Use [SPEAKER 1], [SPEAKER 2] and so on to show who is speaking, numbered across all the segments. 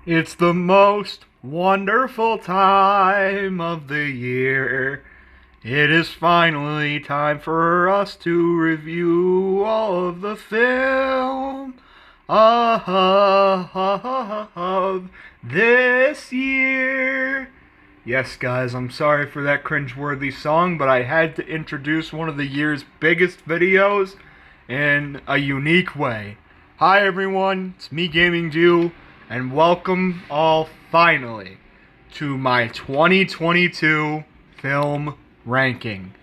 [SPEAKER 1] It's the most wonderful time of the year. It is finally time for us to review all of the film of this year. Yes, guys, I'm sorry for that cringeworthy song, but I had to introduce one of the year's biggest videos in a unique way. Hi, everyone, it's me, Gaming Jew, and welcome all finally to my 2022 film ranking.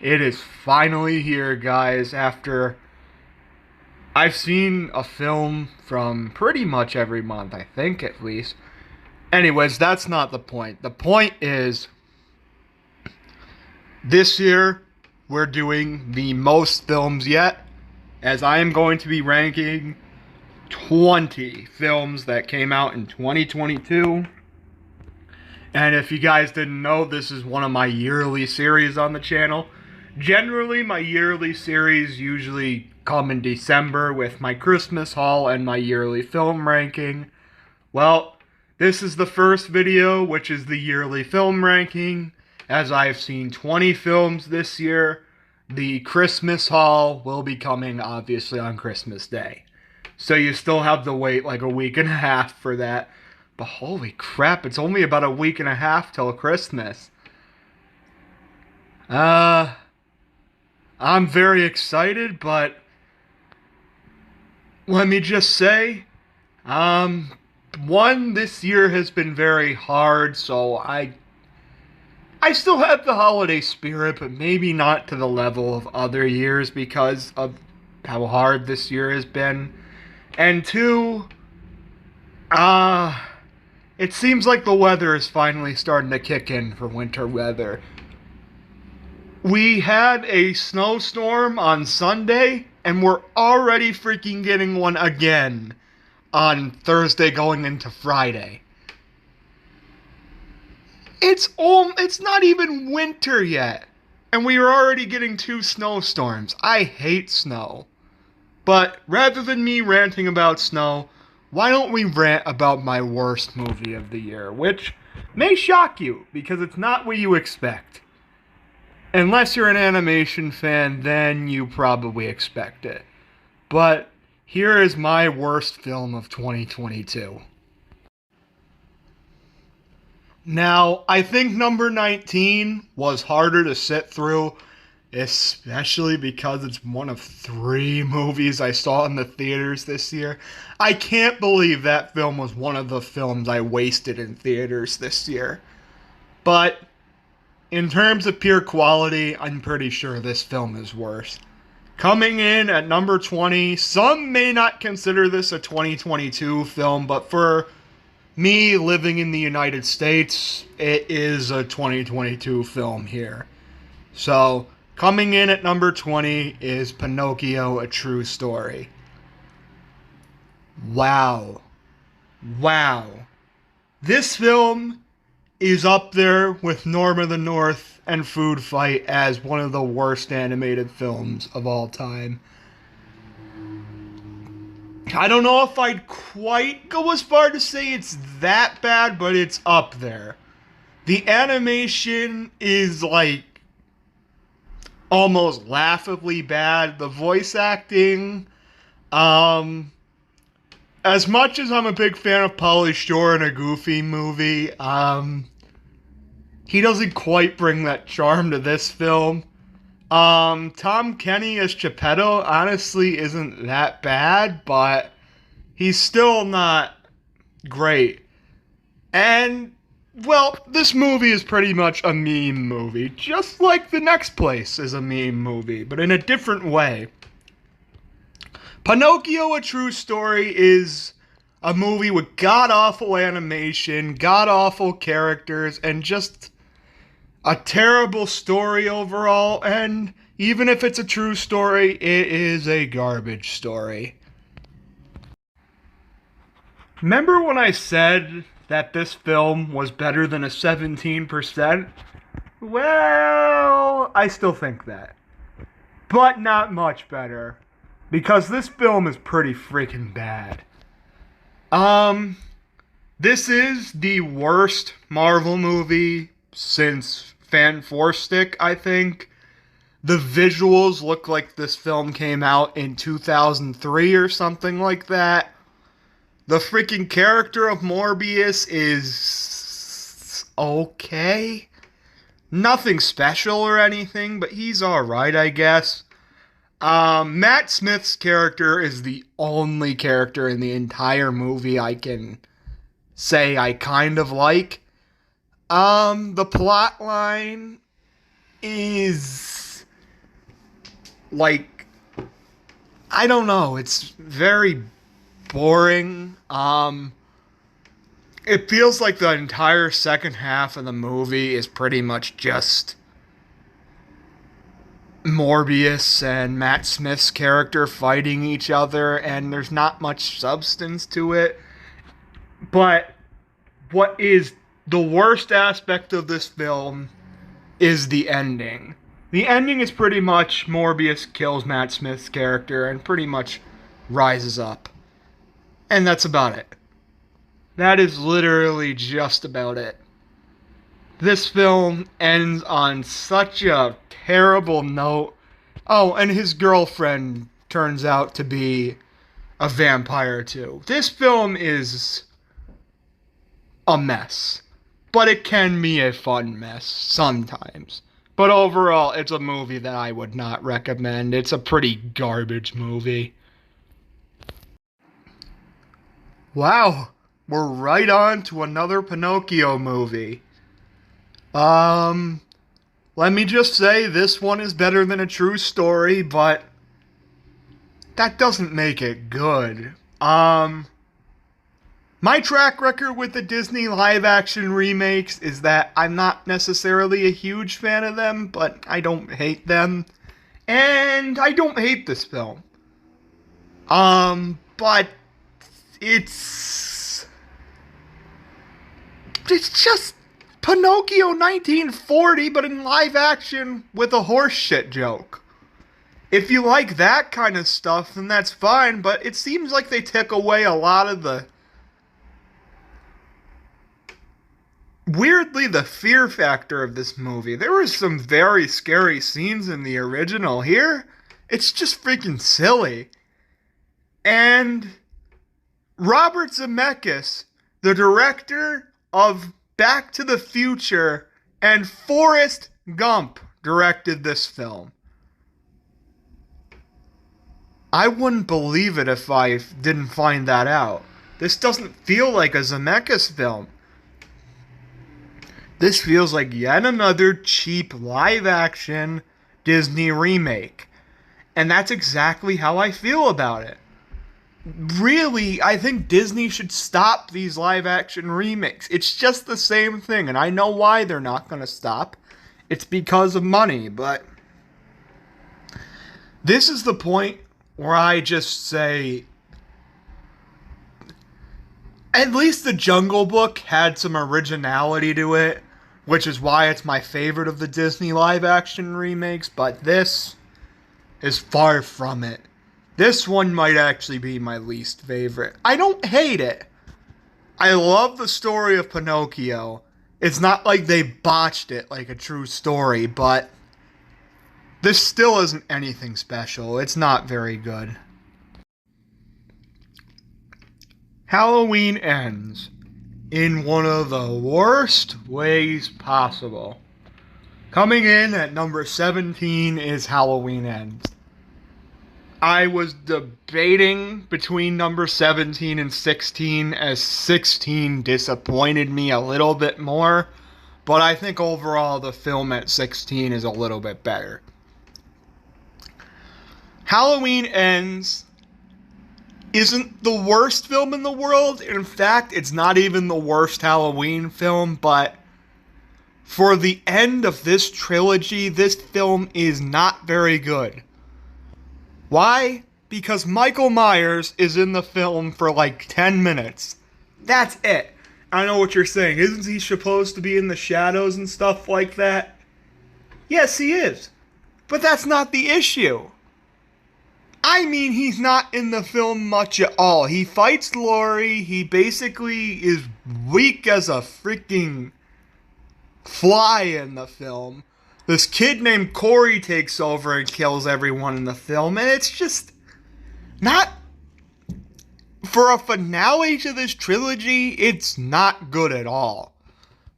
[SPEAKER 1] It is finally here, guys, after I've seen a film from pretty much every month, I think, at least. Anyways, that's not the point. The point is, this year, we're doing the most films yet, as I am going to be ranking 20 films that came out in 2022. And if you guys didn't know, this is one of my yearly series on the channel. Generally, my yearly series usually come in December with my Christmas haul and my yearly film ranking. Well, this is the first video, which is the yearly film ranking, as I've seen 20 films this year. The Christmas haul will be coming, obviously, on Christmas Day. So you still have to wait like a week and a half for that. But holy crap, it's only about a week and a half till Christmas. I'm very excited, but let me just say, this year has been very hard, so I still have the holiday spirit, but maybe not to the level of other years because of how hard this year has been. And two, it seems like the weather is finally starting to kick in for winter weather. We had a snowstorm on Sunday, and we're already freaking getting one again on Thursday going into Friday. It's not even winter yet, and we are already getting 2 snowstorms. I hate snow. But rather than me ranting about snow, why don't we rant about my worst movie of the year, which may shock you, because it's not what you expect. Unless you're an animation fan, then you probably expect it. But here is my worst film of 2022. Now, I think number 19 was harder to sit through, especially because it's one of 3 movies I saw in the theaters this year. I can't believe that film was one of the films I wasted in theaters this year. But in terms of pure quality, I'm pretty sure this film is worse. Coming in at number 20, some may not consider this a 2022 film, but for me living in the United States, it is a 2022 film here. So, coming in at number 20 is Pinocchio, A True Story. Wow. This film is up there with Norm of the North and Food Fight as one of the worst animated films of all time. I don't know if I'd quite go as far to say it's that bad, but it's up there. The animation is like almost laughably bad. The voice acting, as much as I'm a big fan of Pauly Shore in a Goofy movie, he doesn't quite bring that charm to this film. Tom Kenny as Geppetto honestly isn't that bad, but he's still not great. And, well, this movie is pretty much a meme movie, just like The Next Place is a meme movie, but in a different way. Pinocchio, A True Story is a movie with god-awful animation, god-awful characters, and just a terrible story overall, and even if it's a true story, it is a garbage story. Remember when I said that this film was better than a 17%? Well, I still think that. But not much better. Because this film is pretty freaking bad. This is the worst Marvel movie since Fan Four Stick, I think. The visuals look like this film came out in 2003 or something like that. The freaking character of Morbius is okay. Nothing special or anything, but he's alright, I guess. Matt Smith's character is the only character in the entire movie I can say I kind of like. The plot line is like, I don't know, it's very boring. It feels like the entire second half of the movie is pretty much just Morbius and Matt Smith's character fighting each other, and there's not much substance to it. But what is the worst aspect of this film is the ending. The ending is pretty much Morbius kills Matt Smith's character and pretty much rises up. And that's about it. That is literally just about it. This film ends on such a terrible note. Oh, and his girlfriend turns out to be a vampire too. This film is a mess. But it can be a fun mess sometimes. But overall, it's a movie that I would not recommend. It's a pretty garbage movie. Wow, we're right on to another Pinocchio movie. Let me just say this one is better than A True Story, but that doesn't make it good. My track record with the Disney live-action remakes is that I'm not necessarily a huge fan of them, but I don't hate them. And I don't hate this film. But it's just Pinocchio 1940, but in live action with a horse shit joke. If you like that kind of stuff, then that's fine, but it seems like they took away a lot of the... weirdly, the fear factor of this movie. There were some very scary scenes in the original. Here, it's just freaking silly. And Robert Zemeckis, the director of Back to the Future and Forrest Gump, directed this film. I wouldn't believe it if I didn't find that out. This doesn't feel like a Zemeckis film. This feels like yet another cheap live-action Disney remake. And that's exactly how I feel about it. Really, I think Disney should stop these live-action remakes. It's just the same thing, and I know why they're not going to stop. It's because of money, but this is the point where I just say, at least the Jungle Book had some originality to it, which is why it's my favorite of the Disney live-action remakes, but this is far from it. This one might actually be my least favorite. I don't hate it. I love the story of Pinocchio. It's not like they botched it like A True Story, but this still isn't anything special. It's not very good. Halloween ends in one of the worst ways possible. Coming in at number 17 is Halloween Ends. I was debating between number 17 and 16, as 16 disappointed me a little bit more, but I think overall the film at 16 is a little bit better. Halloween Ends isn't the worst film in the world. In fact, it's not even the worst Halloween film, but for the end of this trilogy, this film is not very good. Why? Because Michael Myers is in the film for like 10 minutes. That's it. I know what you're saying. Isn't he supposed to be in the shadows and stuff like that? Yes, he is. But that's not the issue. I mean, he's not in the film much at all. He fights Lori. He basically is weak as a freaking fly in the film. This kid named Corey takes over and kills everyone in the film, and it's just not... For a finale to this trilogy, it's not good at all.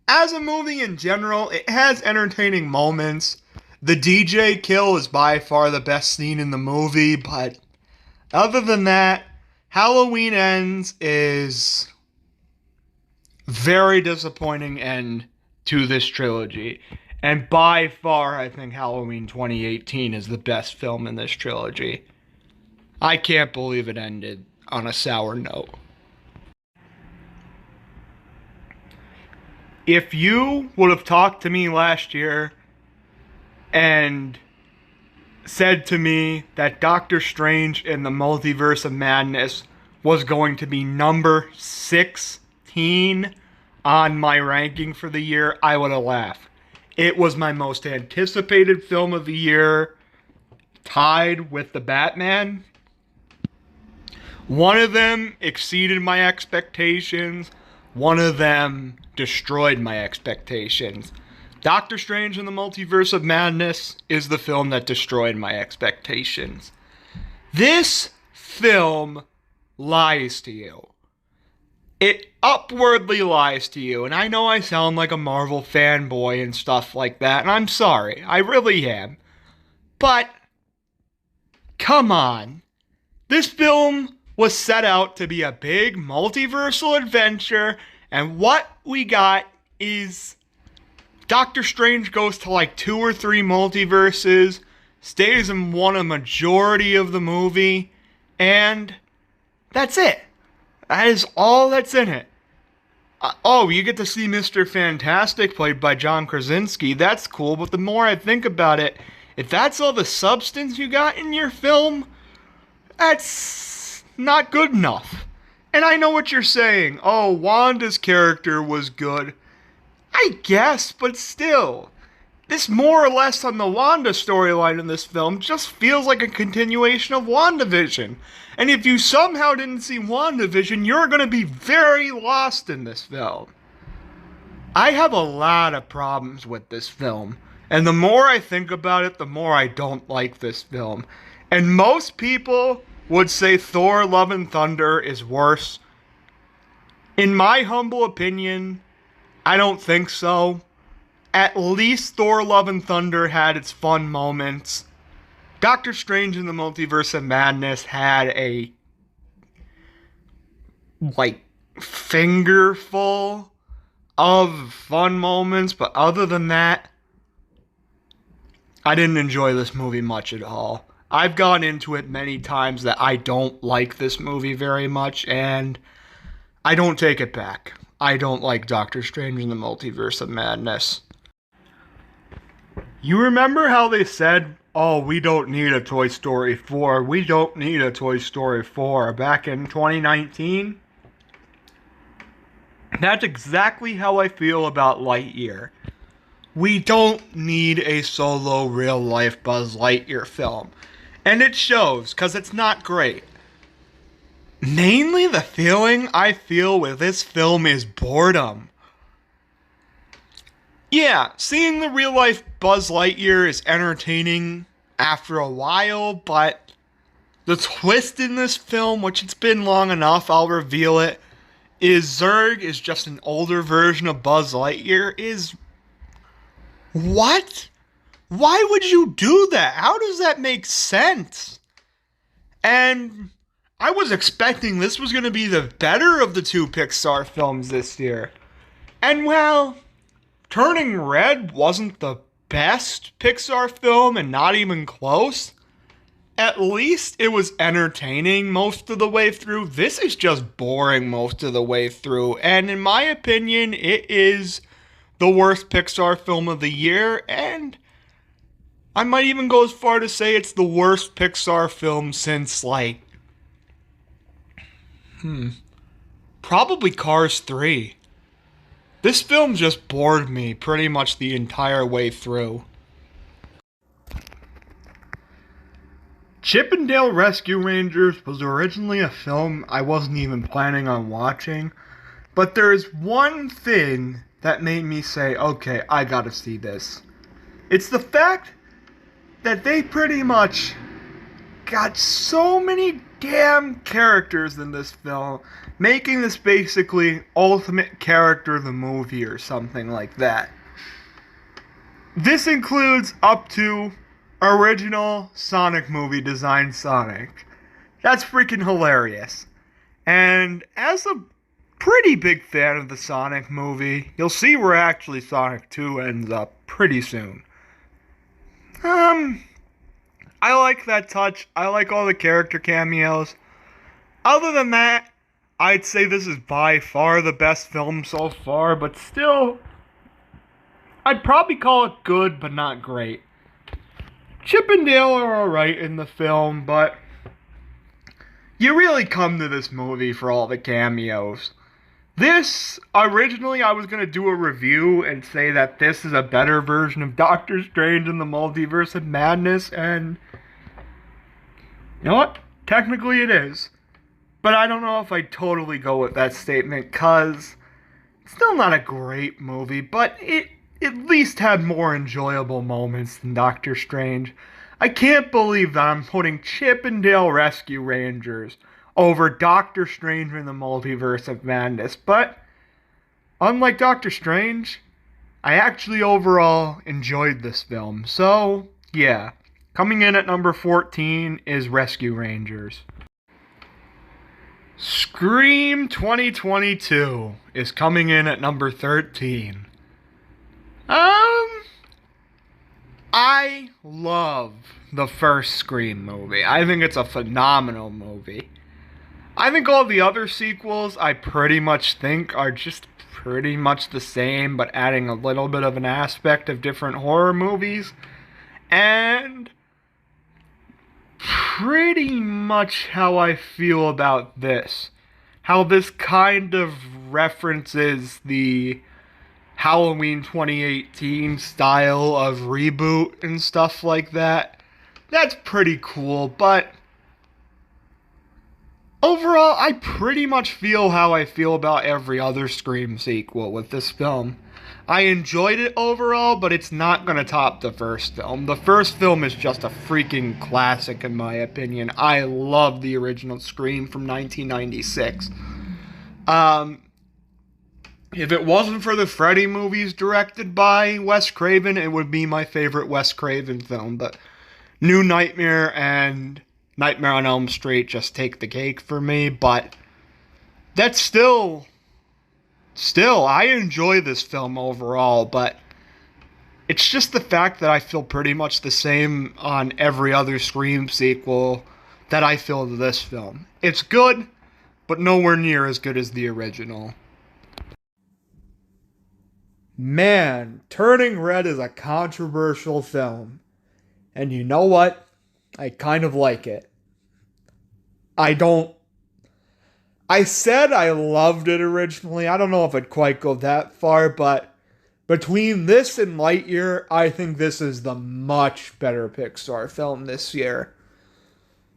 [SPEAKER 1] As a movie in general, it has entertaining moments. The DJ kill is by far the best scene in the movie, but other than that, Halloween Ends is very disappointing end to this trilogy. And by far, I think Halloween 2018 is the best film in this trilogy. I can't believe it ended on a sour note. If you would have talked to me last year and said to me that Doctor Strange in the Multiverse of Madness was going to be number 16 on my ranking for the year, I would have laughed. It was my most anticipated film of the year, tied with The Batman. One of them exceeded my expectations. One of them destroyed my expectations. Doctor Strange in the Multiverse of Madness is the film that destroyed my expectations. This film lies to you. It upwardly lies to you. And I know I sound like a Marvel fanboy and stuff like that, and I'm sorry. I really am. But, come on. This film was set out to be a big multiversal adventure, and what we got is Doctor Strange goes to like 2 or 3 multiverses, stays in one a majority of the movie, and that's it. That is all that's in it. You get to see Mr. Fantastic played by John Krasinski. That's cool, but the more I think about it, if that's all the substance you got in your film, that's not good enough. And I know what you're saying. Oh, Wanda's character was good. I guess, but still. This more or less on the Wanda storyline in this film just feels like a continuation of WandaVision. And if you somehow didn't see WandaVision, you're going to be very lost in this film. I have a lot of problems with this film. And the more I think about it, the more I don't like this film. And most people would say Thor Love and Thunder is worse. In my humble opinion, I don't think so. At least Thor Love and Thunder had its fun moments. Doctor Strange in the Multiverse of Madness had a fingerful of fun moments, but other than that, I didn't enjoy this movie much at all. I've gone into it many times that I don't like this movie very much, and I don't take it back. I don't like Doctor Strange in the Multiverse of Madness. You remember how they said, oh, we don't need a Toy Story 4, we don't need a Toy Story 4 back in 2019? That's exactly how I feel about Lightyear. We don't need a solo real-life Buzz Lightyear film. And it shows, because it's not great. Mainly the feeling I feel with this film is boredom. Yeah, seeing the real-life Buzz Lightyear is entertaining after a while, but the twist in this film, which it's been long enough, I'll reveal it, is Zurg is just an older version of Buzz Lightyear, is... What? Why would you do that? How does that make sense? And I was expecting this was going to be the better of the 2 Pixar films this year. And well, Turning Red wasn't the best Pixar film and not even close. At least it was entertaining most of the way through. This is just boring most of the way through. And in my opinion, it is the worst Pixar film of the year, and I might even go as far to say it's the worst Pixar film since, probably Cars 3. This film just bored me pretty much the entire way through. Chip and Dale Rescue Rangers was originally a film I wasn't even planning on watching, but there's one thing that made me say, okay, I gotta see this. It's the fact that they pretty much got so many damn characters in this film, making this basically ultimate character of the movie or something like that. This includes up to original Sonic movie design Sonic. That's freaking hilarious. And as a pretty big fan of the Sonic movie, you'll see where actually Sonic 2 ends up pretty soon. I like that touch. I like all the character cameos. Other than that, I'd say this is by far the best film so far, but still, I'd probably call it good, but not great. Chip and Dale are alright in the film, but you really come to this movie for all the cameos. This, originally I was going to do a review and say that this is a better version of Doctor Strange in the Multiverse of Madness, and you know what? Technically it is. But I don't know if I'd totally go with that statement, because it's still not a great movie, but it at least had more enjoyable moments than Doctor Strange. I can't believe that I'm putting Chip and Dale Rescue Rangers over Doctor Strange in the Multiverse of Madness, but unlike Doctor Strange, I actually overall enjoyed this film. So, yeah. Coming in at number 14 is Rescue Rangers. Scream 2022 is coming in at number 13. I love the first Scream movie. I think it's a phenomenal movie. I think all the other sequels I pretty much think are just pretty much the same, but adding a little bit of an aspect of different horror movies. And pretty much how I feel about this. How this kind of references the Halloween 2018 style of reboot and stuff like that. That's pretty cool, but overall, I pretty much feel how I feel about every other Scream sequel with this film. I enjoyed it overall, but it's not going to top the first film. The first film is just a freaking classic in my opinion. I love the original Scream from 1996. If it wasn't for the Freddy movies directed by Wes Craven, it would be my favorite Wes Craven film. But New Nightmare and Nightmare on Elm Street just take the cake for me. But that's still, I enjoy this film overall. But it's just the fact that I feel pretty much the same on every other Scream sequel that I feel to this film. It's good, but nowhere near as good as the original. Man, Turning Red is a controversial film. And you know what? I kind of like it. I said I loved it originally. I don't know if I'd quite go that far, but between this and Lightyear, I think this is the much better Pixar film this year.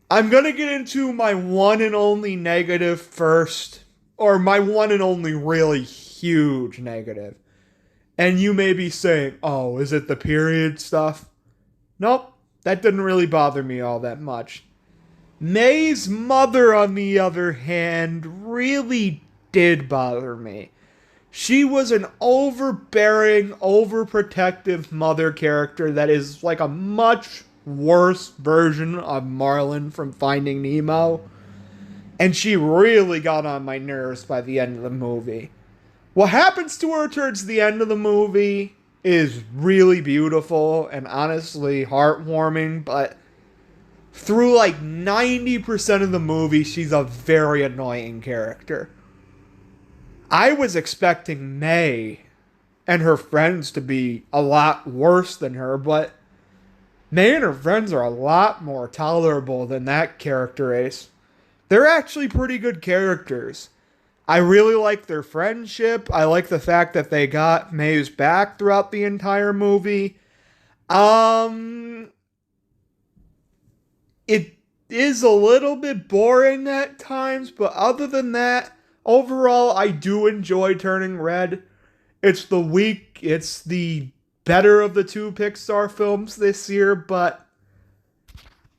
[SPEAKER 1] I'm going to get into my one and only negative first, or my one and only really huge negative. And you may be saying, oh, is it the period stuff? Nope, that didn't really bother me all that much. May's mother, on the other hand, really did bother me. She was an overbearing, overprotective mother character that is like a much worse version of Marlin from Finding Nemo. And she really got on my nerves by the end of the movie. What happens to her towards the end of the movie is really beautiful and honestly heartwarming, but through like 90% of the movie, she's a very annoying character. I was expecting May and her friends to be a lot worse than her, but May and her friends are a lot more tolerable than that character is. They're actually pretty good characters. I really like their friendship. I like the fact that they got May's back throughout the entire movie. It is a little bit boring at times, but other than that, overall, I do enjoy Turning Red. It's the better of the two Pixar films this year, but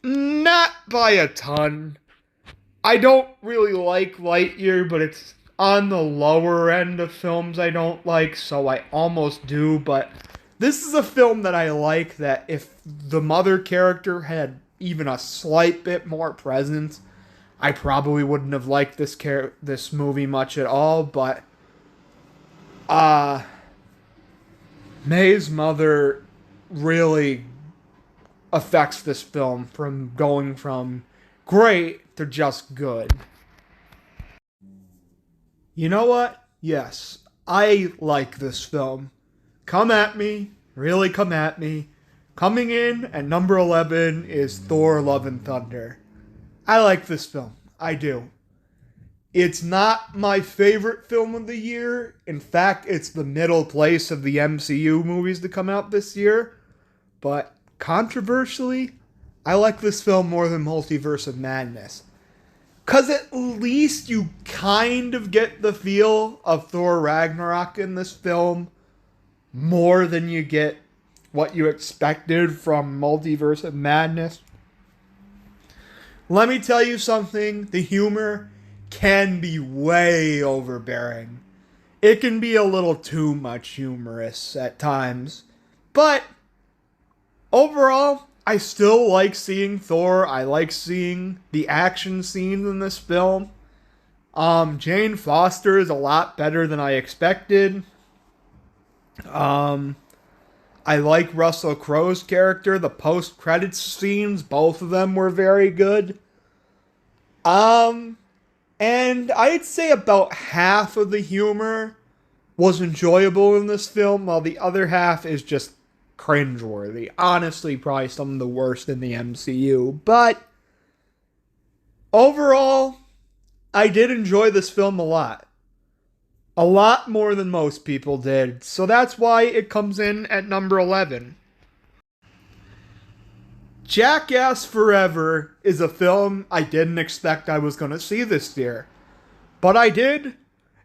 [SPEAKER 1] not by a ton. I don't really like Lightyear, but it's on the lower end of films I don't like, so I almost do, but this is a film that I like that if the mother character had even a slight bit more presence, I probably wouldn't have liked this movie much at all, but May's mother really affects this film from going from great to just good. You know what? Yes, I like this film. Come at me, really come at me. Coming in at number 11 is Thor Love and Thunder. I like this film. I do. It's not my favorite film of the year. In fact, it's the middle place of the MCU movies to come out this year. But controversially, I like this film more than Multiverse of Madness. Because at least you kind of get the feel of Thor Ragnarok in this film more than you get what you expected from Multiverse of Madness. Let me tell you something. The humor can be way overbearing. It can be a little too much humorous at times. But overall, I still like seeing Thor. I like seeing the action scenes in this film. Jane Foster is a lot better than I expected. I like Russell Crowe's character. The post-credits scenes, both of them were very good. And I'd say about half of the humor was enjoyable in this film, while the other half is just cringeworthy. Honestly, probably some of the worst in the MCU. But overall, I did enjoy this film a lot. A lot more than most people did. So that's why it comes in at number 11. Jackass Forever is a film I didn't expect I was going to see this year. But I did.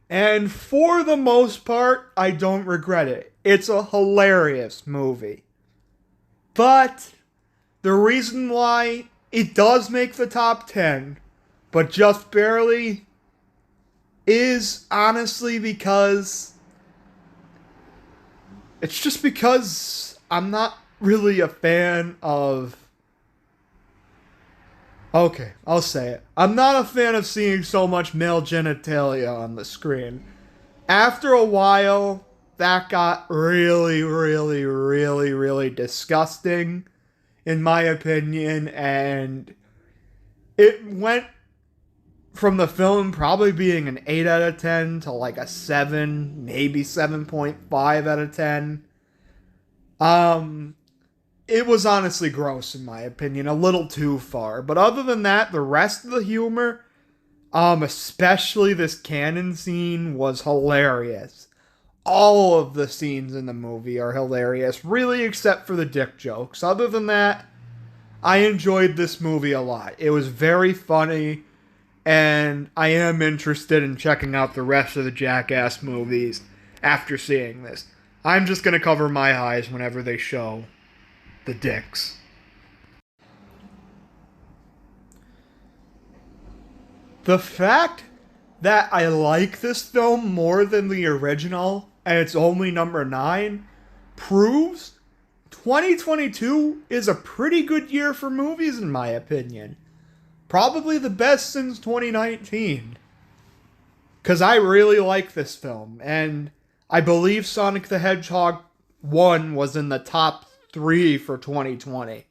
[SPEAKER 1] And for the most part, I don't regret it. It's a hilarious movie. But the reason why it does make the top 10, but just barely, is honestly because it's just because I'm not really a fan of... Okay, I'll say it. I'm not a fan of seeing so much male genitalia on the screen. After a while, that got really, really, really, really disgusting, in my opinion, and it went from the film probably being an 8 out of 10 to like a 7, maybe 7.5 out of 10. It was honestly gross in my opinion, a little too far. But other than that, the rest of the humor, especially this cannon scene, was hilarious. All of the scenes in the movie are hilarious, really except for the dick jokes. Other than that, I enjoyed this movie a lot. It was very funny, and I am interested in checking out the rest of the Jackass movies after seeing this. I'm just going to cover my eyes whenever they show the dicks. The fact that I like this film more than the original, and it's only number 9, proves 2022 is a pretty good year for movies in my opinion. Probably the best since 2019. Because I really like this film, and I believe Sonic the Hedgehog 1 was in the top 3 for 2020.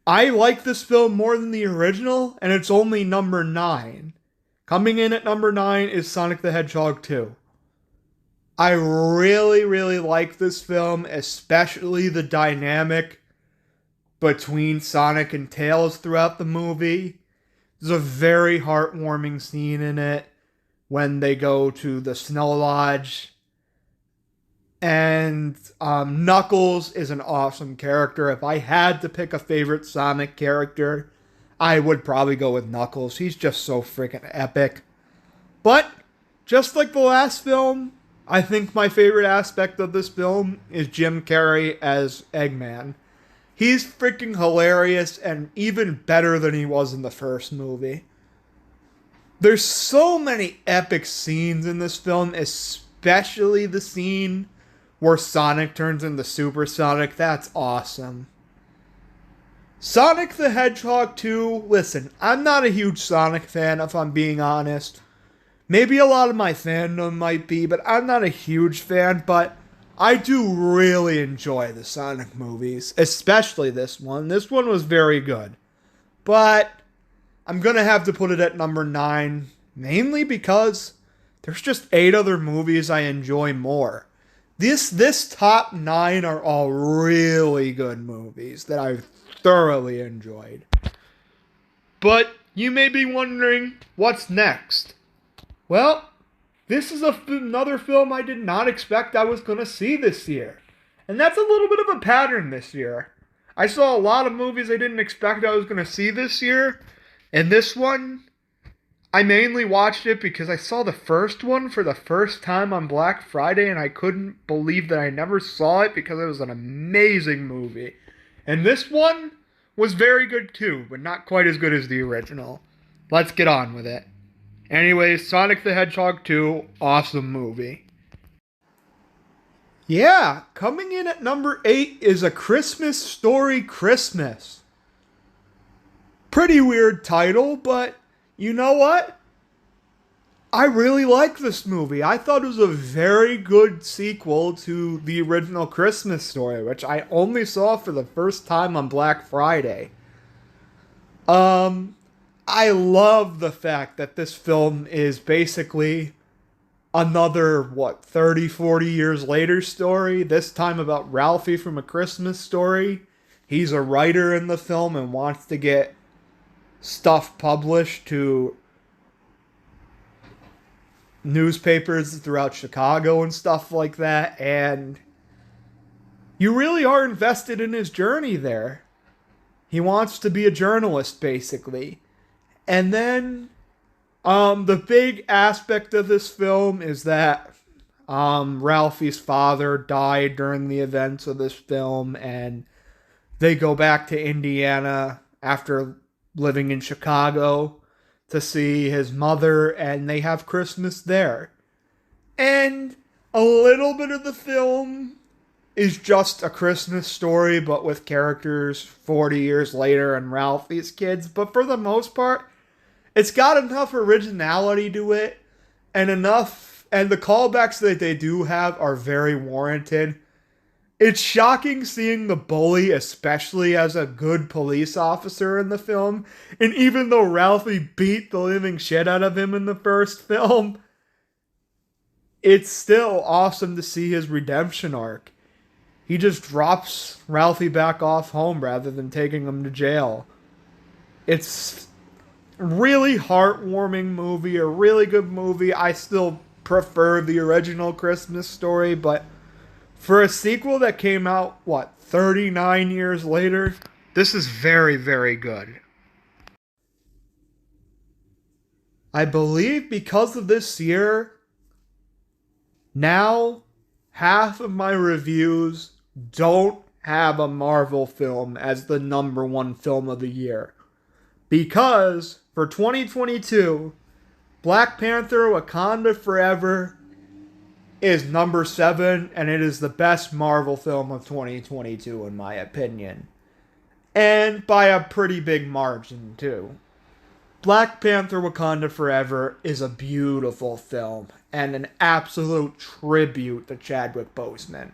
[SPEAKER 1] I like this film more than the original, and it's only number 9. Coming in at number 9 is Sonic the Hedgehog 2. I really, really like this film, especially the dynamic between Sonic and Tails throughout the movie. There's a very heartwarming scene in it when they go to the Snow Lodge. And Knuckles is an awesome character. If I had to pick a favorite Sonic character, I would probably go with Knuckles. He's just so freaking epic. But just like the last film, I think my favorite aspect of this film is Jim Carrey as Eggman. He's freaking hilarious and even better than he was in the first movie. There's so many epic scenes in this film, especially the scene where Sonic turns into Super Sonic. That's awesome. Sonic the Hedgehog 2, listen, I'm not a huge Sonic fan if I'm being honest. Maybe a lot of my fandom might be, but I'm not a huge fan, but I do really enjoy the Sonic movies, especially this one. This one was very good. But I'm going to have to put it at number 9, mainly because there's just 8 other movies I enjoy more. This top 9 are all really good movies that I've thoroughly enjoyed. But you may be wondering, what's next? Well, this is another film I did not expect I was going to see this year. And that's a little bit of a pattern this year. I saw a lot of movies I didn't expect I was going to see this year. And this one, I mainly watched it because I saw the first one for the first time on Black Friday, and I couldn't believe that I never saw it because it was an amazing movie. And this one was very good too, but not quite as good as the original. Let's get on with it. Anyways, Sonic the Hedgehog 2, awesome movie. Yeah, coming in at number 8 is A Christmas Story Christmas. Pretty weird title, but you know what? I really like this movie. I thought it was a very good sequel to the original Christmas Story, which I only saw for the first time on Black Friday. I love the fact that this film is basically another, 30, 40 years later story. This time about Ralphie from A Christmas Story. He's a writer in the film and wants to get stuff published to newspapers throughout Chicago and stuff like that. And you really are invested in his journey there. He wants to be a journalist, basically. And then, the big aspect of this film is that, Ralphie's father died during the events of this film, and they go back to Indiana after living in Chicago to see his mother, and they have Christmas there. And a little bit of the film is just a Christmas story, but with characters 40 years later and Ralphie's kids. But for the most part, it's got enough originality to it, and the callbacks that they do have are very warranted. It's shocking seeing the bully, especially as a good police officer in the film, and even though Ralphie beat the living shit out of him in the first film, it's still awesome to see his redemption arc. He just drops Ralphie back off home rather than taking him to jail. It's really heartwarming movie, a really good movie. I still prefer the original Christmas Story, but for a sequel that came out, 39 years later, this is very, very good. I believe because of this year, now half of my reviews don't have a Marvel film as the number 1 film of the year. Because for 2022, Black Panther Wakanda Forever is number 7, and it is the best Marvel film of 2022 in my opinion. And by a pretty big margin too. Black Panther Wakanda Forever is a beautiful film and an absolute tribute to Chadwick Boseman.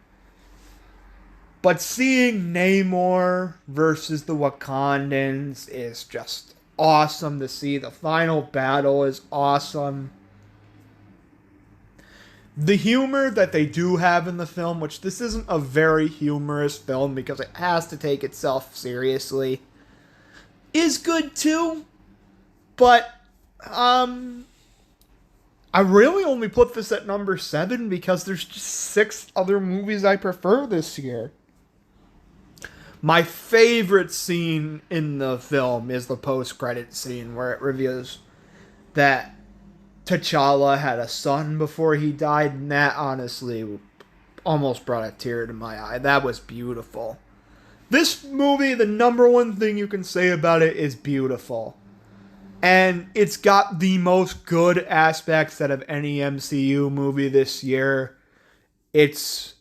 [SPEAKER 1] But seeing Namor versus the Wakandans is just awesome to see. The final battle is awesome. The humor that they do have in the film, which this isn't a very humorous film because it has to take itself seriously, is good too. But, I really only put this at number 7 because there's just 6 other movies I prefer this year. My favorite scene in the film is the post-credit scene where it reveals that T'Challa had a son before he died, and that honestly almost brought a tear to my eye. That was beautiful. This movie, the number one thing you can say about it is beautiful. And it's got the most good aspects out of any MCU movie this year. It's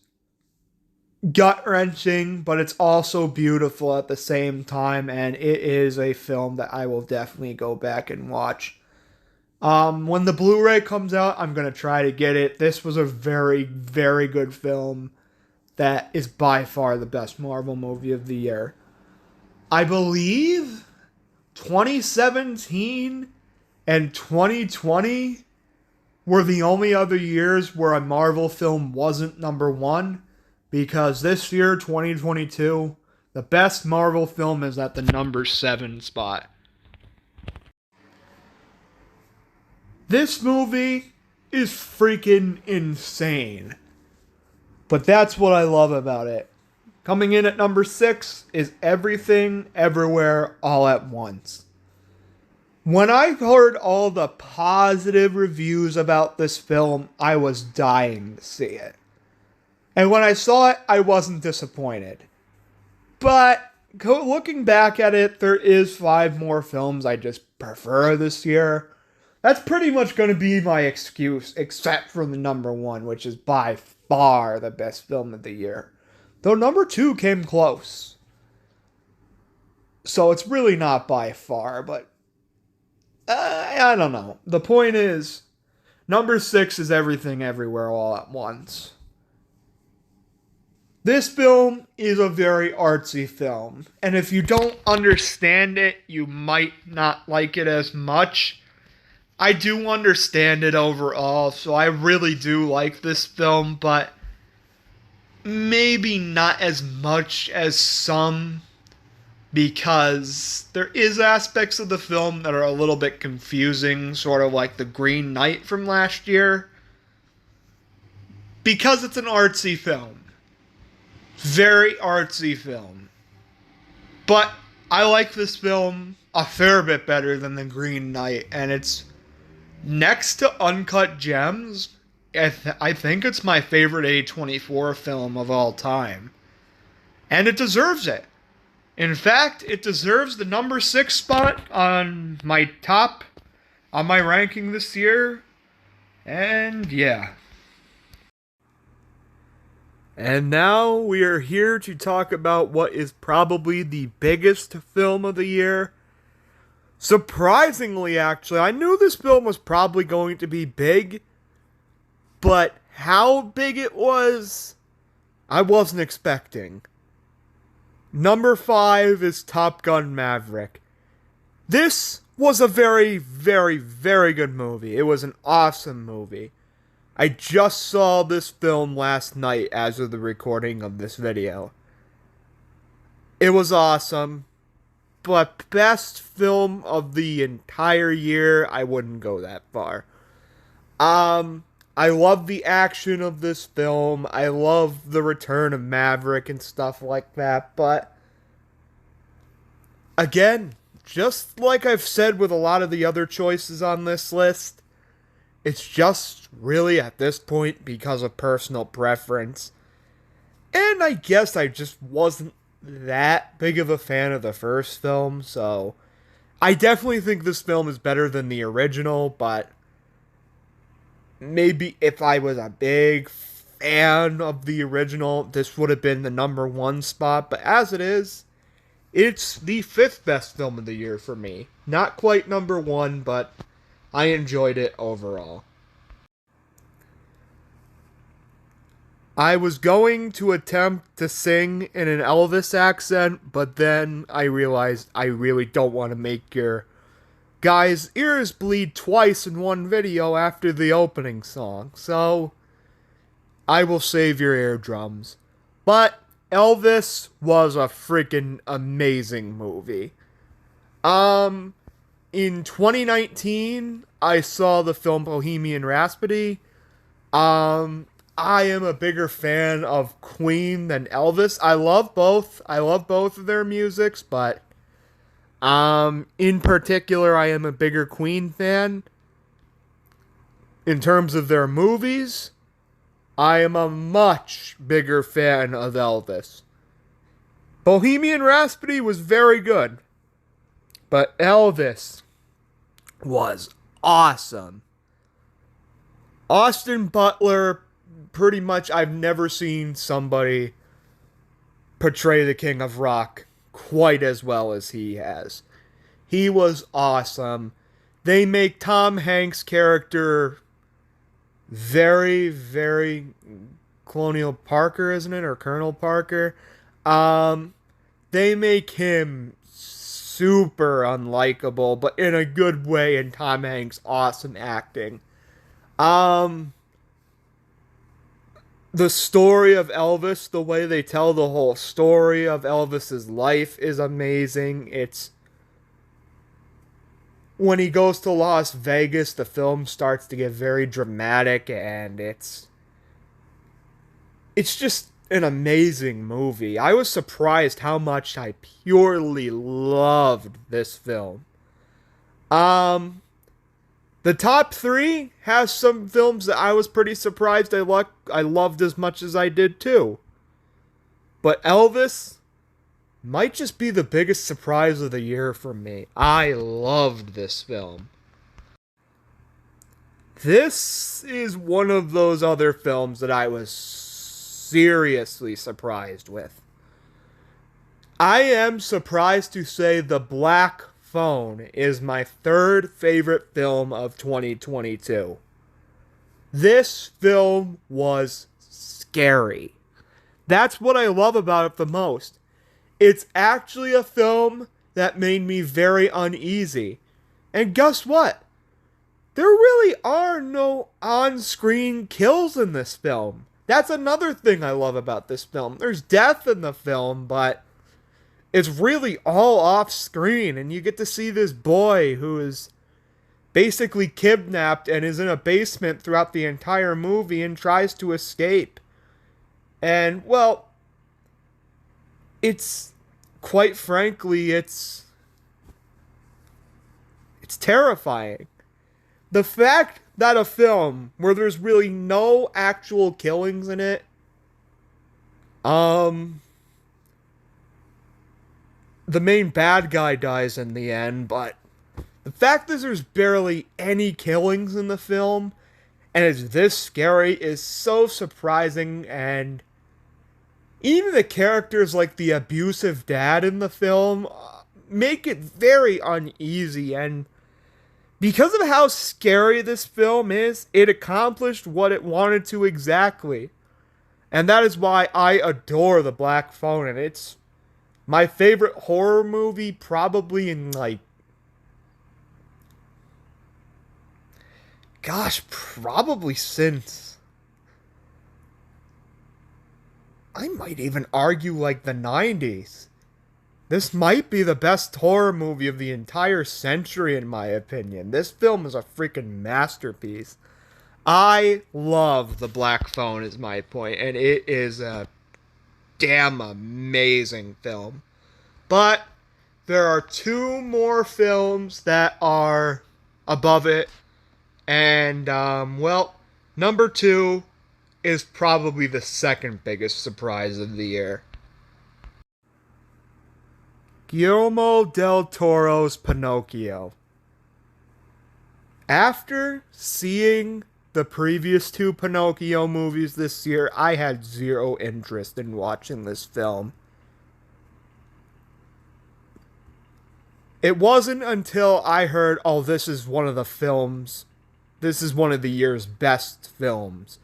[SPEAKER 1] gut-wrenching, but it's also beautiful at the same time, and it is a film that I will definitely go back and watch. When the Blu-ray comes out, I'm going to try to get it. This was a very, very good film that is by far the best Marvel movie of the year. I believe 2017 and 2020 were the only other years where a Marvel film wasn't number 1. Because this year, 2022, the best Marvel film is at the number 7 spot. This movie is freaking insane. But that's what I love about it. Coming in at number 6 is Everything, Everywhere, All at Once. When I heard all the positive reviews about this film, I was dying to see it. And when I saw it, I wasn't disappointed. But looking back at it, there is 5 more films I just prefer this year. That's pretty much going to be my excuse, except for the number 1, which is by far the best film of the year. Though number 2 came close. So it's really not by far, but I don't know. The point is, number 6 is Everything Everywhere All at Once. This film is a very artsy film, and if you don't understand it, you might not like it as much. I do understand it overall, so I really do like this film, but maybe not as much as some, because there is aspects of the film that are a little bit confusing, sort of like the Green Knight from last year, because it's an artsy film. Very artsy film. But I like this film a fair bit better than The Green Knight, and it's next to Uncut Gems. I think it's my favorite A24 film of all time. And it deserves it. In fact, it deserves the number 6 spot on my ranking this year. And yeah. And now we are here to talk about what is probably the biggest film of the year. Surprisingly, actually, I knew this film was probably going to be big, but how big it was, I wasn't expecting. Number 5 is Top Gun Maverick. This was a very, very, very good movie. It was an awesome movie. I just saw this film last night as of the recording of this video. It was awesome, but best film of the entire year, I wouldn't go that far. I love the action of this film. I love the return of Maverick and stuff like that, but again, just like I've said with a lot of the other choices on this list, it's just really at this point because of personal preference. And I guess I just wasn't that big of a fan of the first film, so I definitely think this film is better than the original, but maybe if I was a big fan of the original, this would have been the number 1 spot, but as it is, it's the 5th best film of the year for me. Not quite number 1, but I enjoyed it overall. I was going to attempt to sing in an Elvis accent, but then I realized I really don't want to make your guys' ears bleed twice in one video after the opening song, so I will save your eardrums. But Elvis was a freaking amazing movie.
[SPEAKER 2] In 2019, I saw the film Bohemian Rhapsody. I am a bigger fan of Queen than Elvis. I love both. I love both of their musics, but in particular, I am a bigger Queen fan. In terms of their movies, I am a much bigger fan of Elvis. Bohemian Rhapsody was very good, but Elvis was awesome. Austin Butler, pretty much, I've never seen somebody portray the King of Rock quite as well as he has. He was awesome. They make Tom Hanks' character very, very Colonial Parker, isn't it? Or Colonel Parker. They make him super unlikable, but in a good way, and Tom Hanks' awesome acting. The story of Elvis, the way they tell the whole story of Elvis's life is amazing. It's when he goes to Las Vegas, the film starts to get very dramatic, and it's just an amazing movie. I was surprised how much I purely loved this film. The top three has some films that I was pretty surprised I loved as much as I did too. But Elvis might just be the biggest surprise of the year for me. I loved this film. This is one of those other films that I was seriously surprised with. I am surprised to say The Black Phone is my third favorite film of 2022. This film was scary. That's what I love about it the most. It's actually a film that made me very uneasy. And guess what? There really are no on-screen kills in this film. That's another thing I love about this film. There's death in the film, but it's really all off screen, and you get to see this boy who is basically kidnapped and is in a basement throughout the entire movie and tries to escape. And, well, it's, quite frankly, it's terrifying. The fact that a film where there's really no actual killings in it, the main bad guy dies in the end, but the fact that there's barely any killings in the film and it's this scary is so surprising. And even the characters like the abusive dad in the film make it very uneasy. And because of how scary this film is, it accomplished what it wanted to exactly. And that is why I adore The Black Phone, and it's my favorite horror movie probably in probably since, I might even argue the 90s. This might be the best horror movie of the entire century in my opinion. This film is a freaking masterpiece. I love The Black Phone is my point, and it is a damn amazing film. But there are two more films that are above it, and number two is probably the second biggest surprise of the year. Guillermo del Toro's Pinocchio. After seeing the previous two Pinocchio movies this year, I had zero interest in watching this film. It wasn't until I heard, oh, this is one of the year's best films.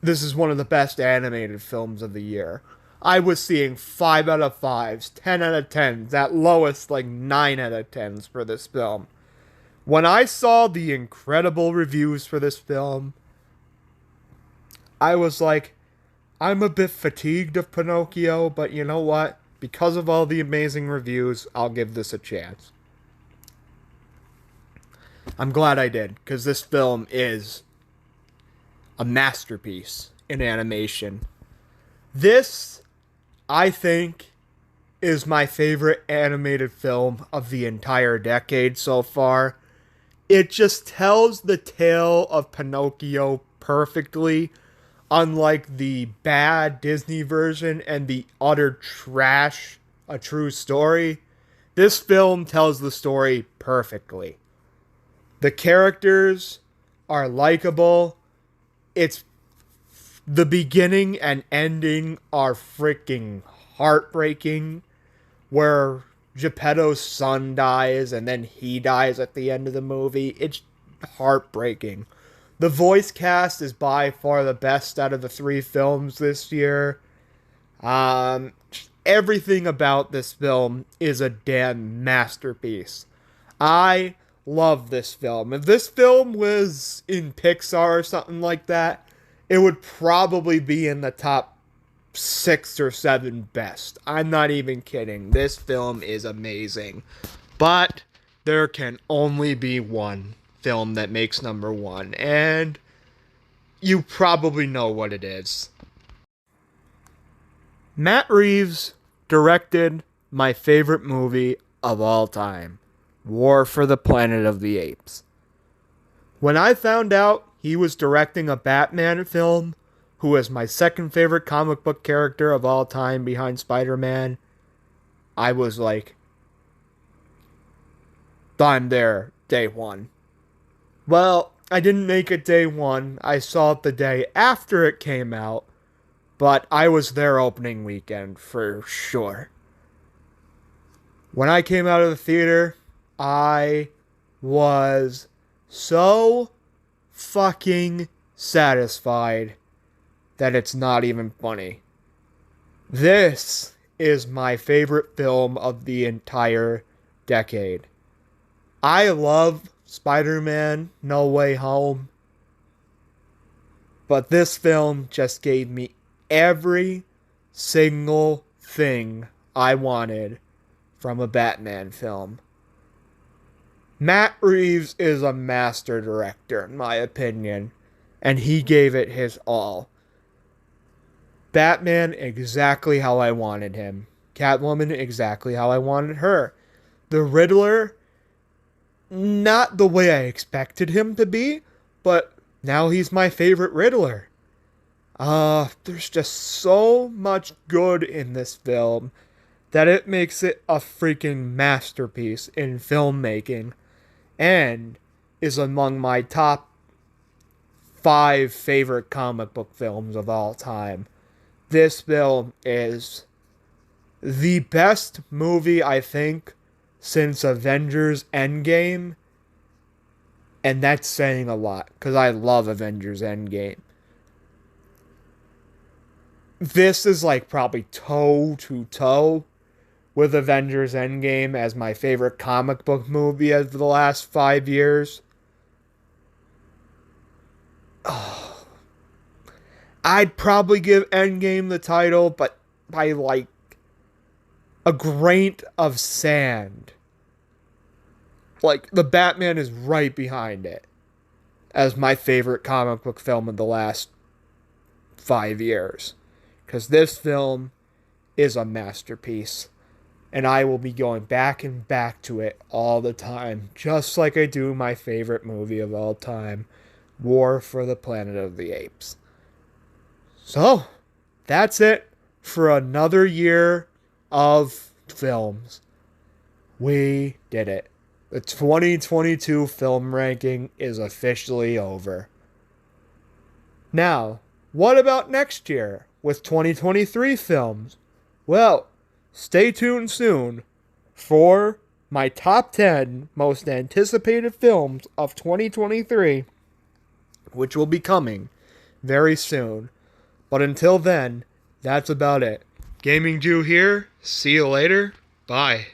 [SPEAKER 2] This is one of the best animated films of the year. I was seeing 5 out of 5s, 10 out of 10s, at lowest 9 out of 10s for this film. When I saw the incredible reviews for this film, I was like, I'm a bit fatigued of Pinocchio, but you know what? Because of all the amazing reviews, I'll give this a chance. I'm glad I did, because this film is a masterpiece in animation. This, I think, is my favorite animated film of the entire decade so far. It just tells the tale of Pinocchio perfectly, unlike the bad Disney version and the utter trash A True Story. This film tells the story perfectly. The characters are likable. It's the beginning and ending are freaking heartbreaking, where Geppetto's son dies and then he dies at the end of the movie. It's heartbreaking. The voice cast is by far the best out of the 3 films this year. Everything about this film is a damn masterpiece. I love this film. If this film was in Pixar or something like that, it would probably be in the top 6 or 7 best. I'm not even kidding. This film is amazing. But there can only be one film that makes number 1, and you probably know what it is. Matt Reeves directed my favorite movie of all time, War for the Planet of the Apes. When I found out he was directing a Batman film, who is my second favorite comic book character of all time behind Spider-Man, I was like, I'm there day one. Well, I didn't make it day one. I saw it the day after it came out, but I was there opening weekend for sure. When I came out of the theater, I was so fucking satisfied that it's not even funny. This is my favorite film of the entire decade. I love Spider-Man No Way Home, but this film just gave me every single thing I wanted from a Batman film. Matt Reeves is a master director, in my opinion, and he gave it his all. Batman exactly how I wanted him. Catwoman exactly how I wanted her. The Riddler, not the way I expected him to be, but now he's my favorite Riddler. There's just so much good in this film that it makes it a freaking masterpiece in filmmaking and is among my top 5 favorite comic book films of all time. This film is the best movie, I think, since Avengers Endgame, and that's saying a lot, because I love Avengers Endgame. This is like probably toe to toe with Avengers Endgame as my favorite comic book movie of the last 5 years. Oh, I'd probably give Endgame the title, but by like a grain of sand. Like, the Batman is right behind it as my favorite comic book film of the last 5 years. Because this film is a masterpiece. And I will be going back and back to it all the time. Just like I do my favorite movie of all time, War for the Planet of the Apes. So, that's it for another year of films. We did it. The 2022 film ranking is officially over. Now, what about next year with 2023 films? Well, stay tuned soon for my top 10 most anticipated films of 2023, which will be coming very soon. But until then, that's about it. Gaming Jew here. See you later. Bye.